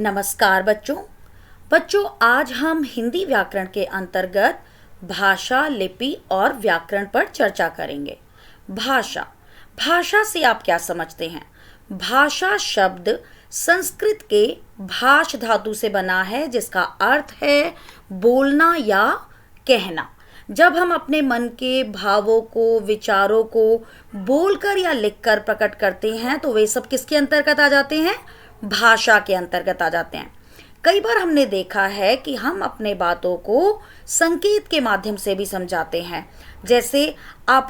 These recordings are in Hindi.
नमस्कार बच्चों। आज हम हिंदी व्याकरण के अंतर्गत भाषा, लिपि और व्याकरण पर चर्चा करेंगे। भाषा से आप क्या समझते हैं? भाषा शब्द संस्कृत के भाष धातु से बना है, जिसका अर्थ है बोलना या कहना। जब हम अपने मन के भावों को, विचारों को बोलकर या लिखकर प्रकट करते हैं तो वे सब किसके अंतर्गत आ जाते हैं? भाषा के अंतर्गत आ जाते हैं। कई बार हमने देखा है कि हम अपने बातों को संकेत के माध्यम से भी समझाते हैं। जैसे आप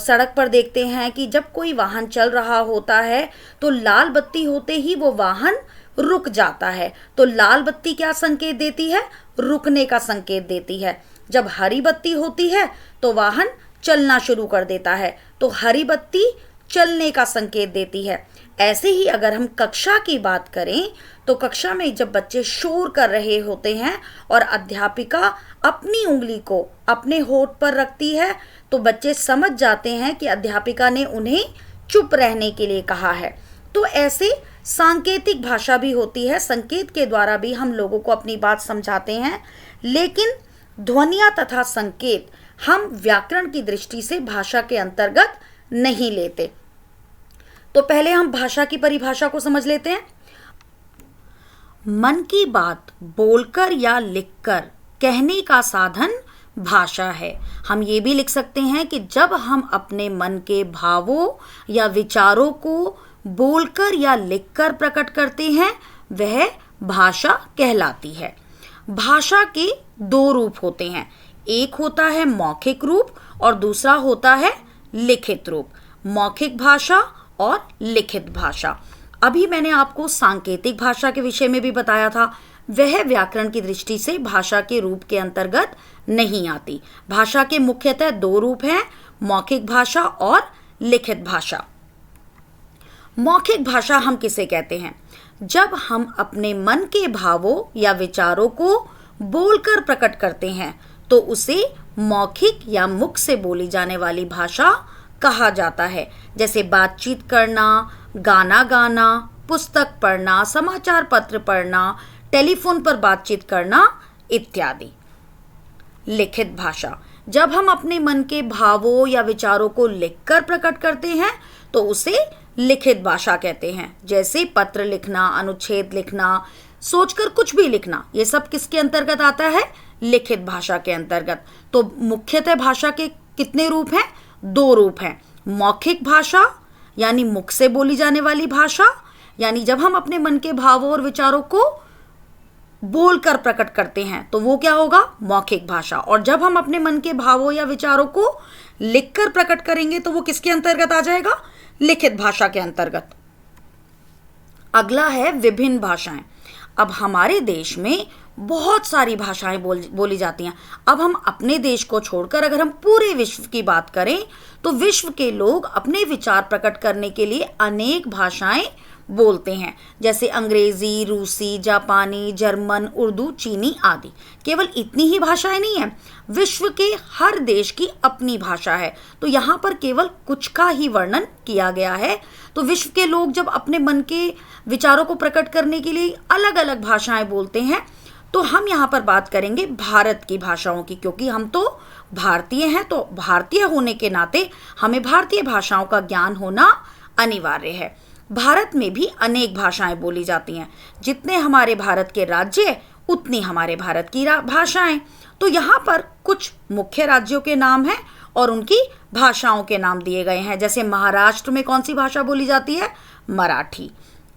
सड़क पर देखते हैं कि जब कोई वाहन चल रहा होता है तो लाल बत्ती होते ही वो वाहन रुक जाता है। तो लाल बत्ती क्या संकेत देती है? रुकने का संकेत देती है। जब हरी बत्ती होती है तो वाहन चलना शुरू कर देता है। तो हरी बत्ती चलने का संकेत देती है। ऐसे ही अगर हम कक्षा की बात करें तो कक्षा में जब बच्चे शोर कर रहे होते हैं और अध्यापिका अपनी उंगली को अपने होठ पर रखती है तो बच्चे समझ जाते हैं कि अध्यापिका ने उन्हें चुप रहने के लिए कहा है। तो ऐसे सांकेतिक भाषा भी होती है। संकेत के द्वारा भी हम लोगों को अपनी बात समझाते हैं, लेकिन ध्वनियाँ तथा संकेत हम व्याकरण की दृष्टि से भाषा के अंतर्गत नहीं लेते। तो पहले हम भाषा की परिभाषा को समझ लेते हैं। मन की बात बोलकर या लिखकर कहने का साधन भाषा है। हम ये भी लिख सकते हैं कि जब हम अपने मन के भावों या विचारों को बोलकर या लिखकर प्रकट करते हैं, वह भाषा कहलाती है। भाषा के दो रूप होते हैं। एक होता है मौखिक रूप और दूसरा होता है लिखित रूप। मौखिक भाषा और लिखित भाषा। अभी मैंने आपको सांकेतिक भाषा के विषय में भी बताया था। वह व्याकरण की दृष्टि से भाषा के रूप के अंतर्गत नहीं आती। भाषा के मुख्यतः दो रूप हैं, मौखिक भाषा और लिखित भाषा। मौखिक भाषा हम किसे कहते हैं? जब हम अपने मन के भावों या विचारों को बोलकर प्रकट करते हैं तो उसे मौखिक या मुख से बोली जाने वाली भाषा कहा जाता है। जैसे बातचीत करना, गाना गाना, पुस्तक पढ़ना, समाचार पत्र पढ़ना, टेलीफोन पर बातचीत करना इत्यादि। लिखित भाषा, जब हम अपने मन के भावों या विचारों को लिखकर प्रकट करते हैं तो उसे लिखित भाषा कहते हैं। जैसे पत्र लिखना, अनुच्छेद लिखना, सोचकर कुछ भी लिखना, ये सब किसके अंतर्गत आता है? लिखित भाषा के अंतर्गत। तो मुख्यतः भाषा के कितने रूप हैं? दो रूप हैं। मौखिक भाषा यानी मुख से बोली जाने वाली भाषा, यानी जब हम अपने मन के भावों और विचारों को बोलकर प्रकट करते हैं तो वो क्या होगा? मौखिक भाषा। और जब हम अपने मन के भावों या विचारों को लिखकर प्रकट करेंगे तो वो किसके अंतर्गत आ जाएगा? लिखित भाषा के अंतर्गत। अगला है विभिन्न भाषाएं। अब हमारे देश में बहुत सारी भाषाएं बोली जाती हैं। अब हम अपने देश को छोड़कर अगर हम पूरे विश्व की बात करें तो विश्व के लोग अपने विचार प्रकट करने के लिए अनेक भाषाएं बोलते हैं। जैसे अंग्रेजी, रूसी, जापानी, जर्मन, उर्दू, चीनी आदि। केवल इतनी ही भाषाएं नहीं हैं, विश्व के हर देश की अपनी भाषा है। तो यहाँ पर केवल कुछ का ही वर्णन किया गया है। तो विश्व के लोग जब अपने मन के विचारों को प्रकट करने के लिए अलग अलग भाषाएं बोलते हैं तो हम यहाँ पर बात करेंगे भारत की भाषाओं की, क्योंकि हम तो भारतीय हैं। तो भारतीय होने के नाते हमें भारतीय भाषाओं का ज्ञान होना अनिवार्य है। भारत में भी अनेक भाषाएं बोली जाती हैं। जितने हमारे भारत के राज्य उतनी हमारे भारत की भाषाएं। तो यहाँ पर कुछ मुख्य राज्यों के नाम हैं और उनकी भाषाओं के नाम दिए गए हैं। जैसे महाराष्ट्र में कौन सी भाषा बोली जाती है? मराठी।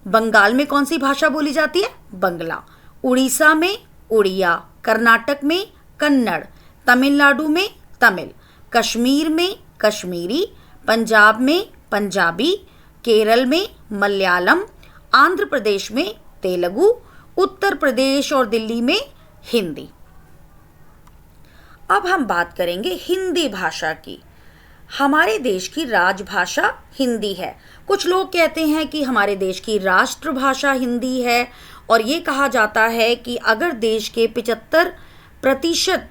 बंगाल में कौन सी भाषा बोली जाती है? बंगला। उड़ीसा में उड़िया, कर्नाटक में कन्नड़, तमिलनाडु में तमिल, कश्मीर में कश्मीरी, पंजाब में पंजाबी, केरल में मलयालम, आंध्र प्रदेश में तेलुगु, उत्तर प्रदेश और दिल्ली में हिंदी। अब हम बात करेंगे हिंदी भाषा की। हमारे देश की राजभाषा हिंदी है। कुछ लोग कहते हैं कि हमारे देश की राष्ट्रभाषा हिंदी है और ये कहा जाता है कि अगर देश के 75%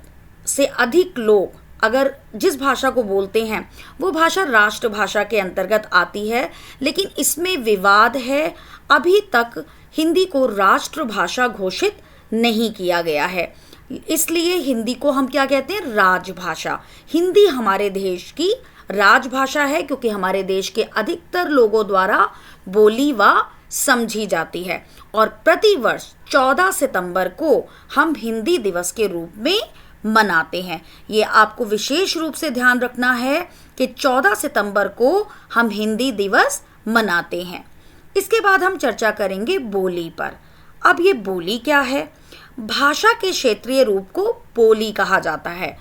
से अधिक लोग अगर जिस भाषा को बोलते हैं वो भाषा राष्ट्रभाषा के अंतर्गत आती है। लेकिन इसमें विवाद है। अभी तक हिंदी को राष्ट्रभाषा घोषित नहीं किया गया है, इसलिए हिंदी को हम क्या कहते हैं, राजभाषा। हिंदी हमारे देश की राजभाषा है क्योंकि हमारे देश के अधिकतर लोगों द्वारा बोली व समझी जाती है। और प्रतिवर्ष 14 सितंबर को हम हिंदी दिवस के रूप में मनाते हैं। ये आपको विशेष रूप से ध्यान रखना है कि 14 सितंबर को हम हिंदी दिवस मनाते हैं। इसके बाद हम चर्चा करेंगे बोली पर। अब ये बोली क्या है? भाषा के क्षेत्रीय रूप को बोली कहा जाता है।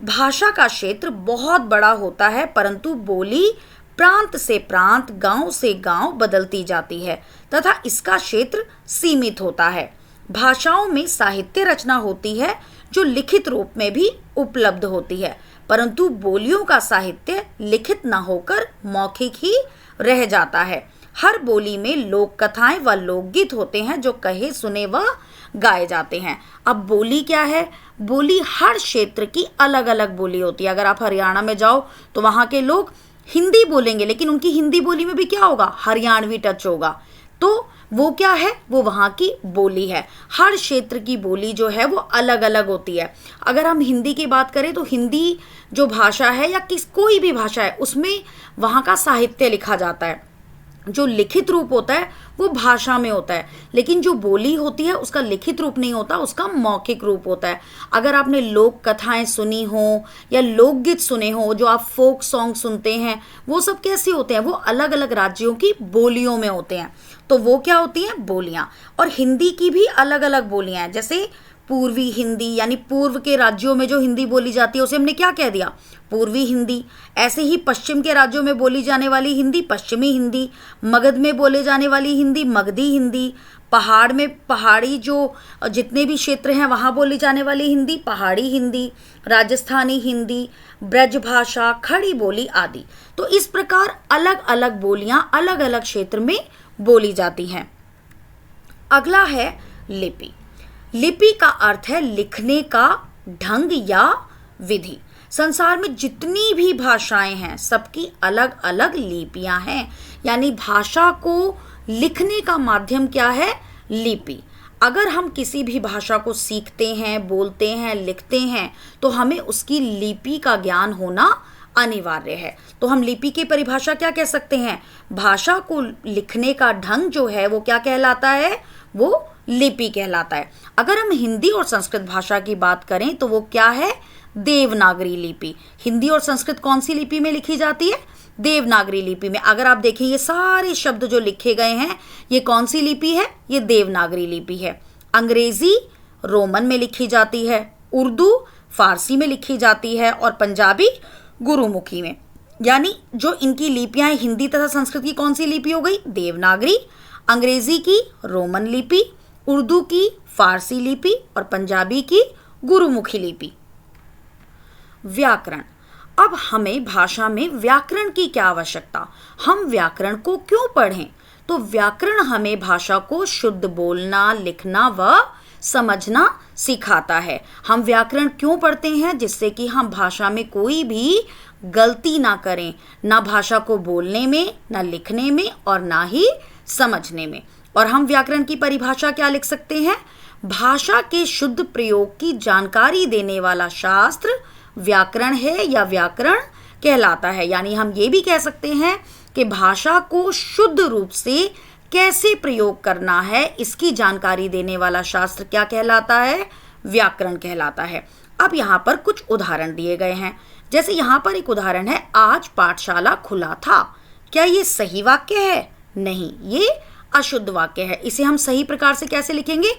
भाषा का क्षेत्र बहुत बड़ा होता है, परंतु बोली प्रांत से प्रांत, गांव से गांव बदलती जाती है तथा इसका क्षेत्र सीमित होता है। भाषाओं में साहित्य रचना होती है जो लिखित रूप में भी उपलब्ध होती है, परंतु बोलियों का साहित्य लिखित न होकर मौखिक ही रह जाता है। हर बोली में लोक कथाएं व लोकगीत होते हैं जो कहे सुने व गाए जाते हैं। अब बोली क्या है? बोली हर क्षेत्र की अलग अलग बोली होती है। अगर आप हरियाणा में जाओ तो वहाँ के लोग हिंदी बोलेंगे, लेकिन उनकी हिंदी बोली में भी क्या होगा, हरियाणवी टच होगा। तो वो क्या है, वो वहाँ की बोली है। हर क्षेत्र की बोली जो है वो अलग अलग होती है। अगर हम हिंदी की बात करें तो हिंदी जो भाषा है या कोई भी भाषा है उसमें वहाँ का साहित्य लिखा जाता है। जो लिखित रूप होता है वो भाषा में होता है, लेकिन जो बोली होती है उसका लिखित रूप नहीं होता, उसका मौखिक रूप होता है। अगर आपने लोक कथाएं सुनी हो या लोकगीत सुने हो, जो आप फोक सॉन्ग सुनते हैं, वो सब कैसे होते हैं, वो अलग अलग राज्यों की बोलियों में होते हैं। तो वो क्या होती हैं, बोलियाँ। और हिंदी की भी अलग अलग बोलियाँ हैं। जैसे पूर्वी हिंदी, यानी पूर्व के राज्यों में जो हिंदी बोली जाती है उसे हमने क्या कह दिया, पूर्वी हिंदी। ऐसे ही पश्चिम के राज्यों में बोली जाने वाली हिंदी पश्चिमी हिंदी, मगध में बोले जाने वाली हिंदी मगधी हिंदी, पहाड़ में पहाड़ी जो जितने भी क्षेत्र हैं वहाँ बोली जाने वाली हिंदी पहाड़ी हिंदी, राजस्थानी हिंदी, ब्रज भाषा, खड़ी बोली आदि। तो इस प्रकार अलग अलग बोलियाँ अलग अलग क्षेत्र में बोली जाती हैं। अगला है लिपि। लिपि का अर्थ है लिखने का ढंग या विधि। संसार में जितनी भी भाषाएं हैं सबकी अलग अलग लिपियां हैं, यानी भाषा को लिखने का माध्यम क्या है, लिपि। अगर हम किसी भी भाषा को सीखते हैं, बोलते हैं, लिखते हैं तो हमें उसकी लिपि का ज्ञान होना अनिवार्य है। तो हम लिपि की परिभाषा क्या कह सकते हैं, भाषा को लिखने का ढंग जो है वो क्या कहलाता है, वो लिपि कहलाता है। अगर हम हिंदी और संस्कृत भाषा की बात करें तो वो क्या है, देवनागरी लिपि। हिंदी और संस्कृत कौन सी लिपि में लिखी जाती है, देवनागरी लिपि में। अगर आप देखें ये सारे शब्द जो लिखे गए हैं ये कौन सी लिपि है, ये देवनागरी लिपि है। अंग्रेजी रोमन में लिखी जाती है, उर्दू फारसी में लिखी जाती है और पंजाबी गुरुमुखी में। यानी जो इनकी लिपियां हिंदी तथा संस्कृत की कौन सी लिपि हो गई, देवनागरी, अंग्रेजी की रोमन लिपि, उर्दू की फारसी लिपि और पंजाबी की गुरुमुखी लिपि। व्याकरण। अब हमें भाषा में व्याकरण की क्या आवश्यकता, हम व्याकरण को क्यों पढ़ें? तो व्याकरण हमें भाषा को शुद्ध बोलना, लिखना व समझना सिखाता है। हम व्याकरण क्यों पढ़ते हैं, जिससे कि हम भाषा में कोई भी गलती ना करें, ना भाषा को बोलने में, ना लिखने में और ना ही समझने में। और हम व्याकरण की परिभाषा क्या लिख सकते हैं, भाषा के शुद्ध प्रयोग की जानकारी देने वाला शास्त्र व्याकरण है या व्याकरण कहलाता है। यानी हम ये भी कह सकते हैं कि भाषा को शुद्ध रूप से कैसे प्रयोग करना है इसकी जानकारी देने वाला शास्त्र क्या कहलाता है, व्याकरण कहलाता है। अब यहाँ पर कुछ उदाहरण दिए गए हैं। जैसे यहाँ पर एक उदाहरण है, आज पाठशाला खुला था। क्या ये सही वाक्य है? नहीं, ये अशुद्ध वाक्य है। इसे हम सही प्रकार से कैसे लिखेंगे,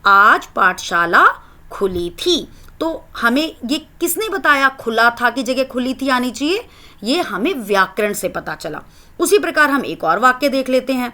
आज पाठशाला खुली थी। तो हमें ये किसने बताया, खुला था की जगह खुली थी आनी चाहिए, ये हमें व्याकरण से पता चला। उसी प्रकार हम एक और वाक्य देख लेते हैं,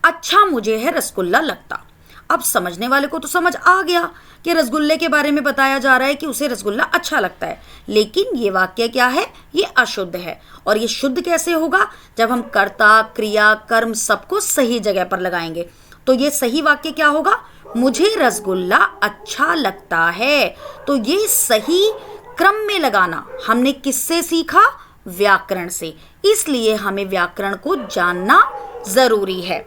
अच्छा मुझे है रसगुल्ला लगता। अब समझने वाले को तो समझ आ गया कि रसगुल्ले के बारे में बताया जा रहा है कि उसे रसगुल्ला अच्छा लगता है, लेकिन ये वाक्य क्या है, ये अशुद्ध है। और ये शुद्ध कैसे होगा, जब हम कर्ता, क्रिया, कर्म सबको सही जगह पर लगाएंगे। तो ये सही वाक्य क्या होगा, मुझे रसगुल्ला अच्छा लगता है। तो ये सही क्रम में लगाना हमने किससे सीखा, व्याकरण से। इसलिए हमें व्याकरण को जानना जरूरी है।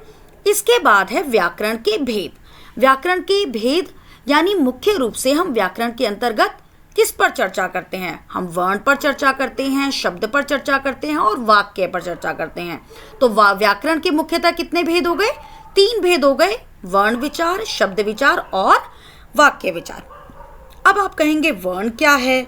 इसके बाद है व्याकरण के भेद। व्याकरण के भेद यानी मुख्य रूप से हम व्याकरण के अंतर्गत किस पर चर्चा करते हैं? हम वर्ण पर चर्चा करते हैं, शब्द पर चर्चा करते हैं और वाक्य पर चर्चा करते हैं। तो व्याकरण के मुख्यतः कितने भेद हो गए? 3 भेद हो गए, वर्ण विचार, शब्द विचार और वाक्य विचार। अब आप कहेंगे वर्ण क्या है,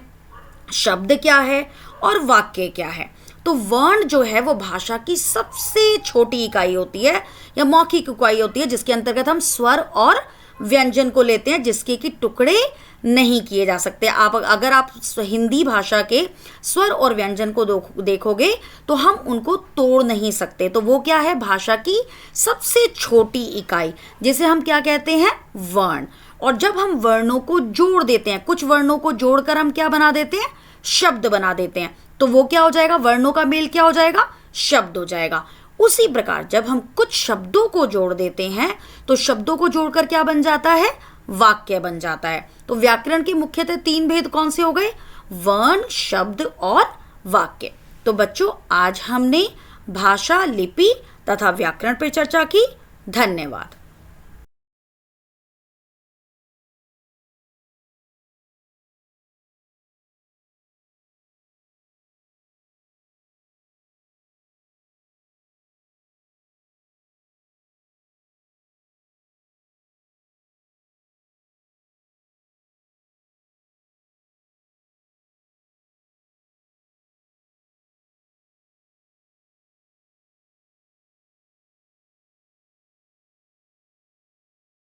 शब्द क्या है और वाक्य क्या है? तो वर्ण जो है वो भाषा की सबसे छोटी इकाई होती है या मौखिक इकाई होती है, जिसके अंतर्गत हम स्वर और व्यंजन को लेते हैं, जिसके कि टुकड़े नहीं किए जा सकते। अगर आप हिंदी भाषा के स्वर और व्यंजन को देखोगे तो हम उनको तोड़ नहीं सकते। तो वो क्या है? भाषा की सबसे छोटी इकाई, जिसे हम क्या कहते हैं? वर्ण। और जब हम वर्णों को जोड़ देते हैं, कुछ वर्णों को जोड़कर हम क्या बना देते हैं? शब्द बना देते हैं। तो वो क्या हो जाएगा? वर्णों का मेल क्या हो जाएगा? शब्द हो जाएगा। उसी प्रकार जब हम कुछ शब्दों को जोड़ देते हैं तो शब्दों को जोड़कर क्या बन जाता है? वाक्य बन जाता है। तो व्याकरण के मुख्यतः 3 भेद कौन से हो गए? वर्ण, शब्द और वाक्य। तो बच्चों, आज हमने भाषा, लिपि तथा व्याकरण पर चर्चा की। धन्यवाद।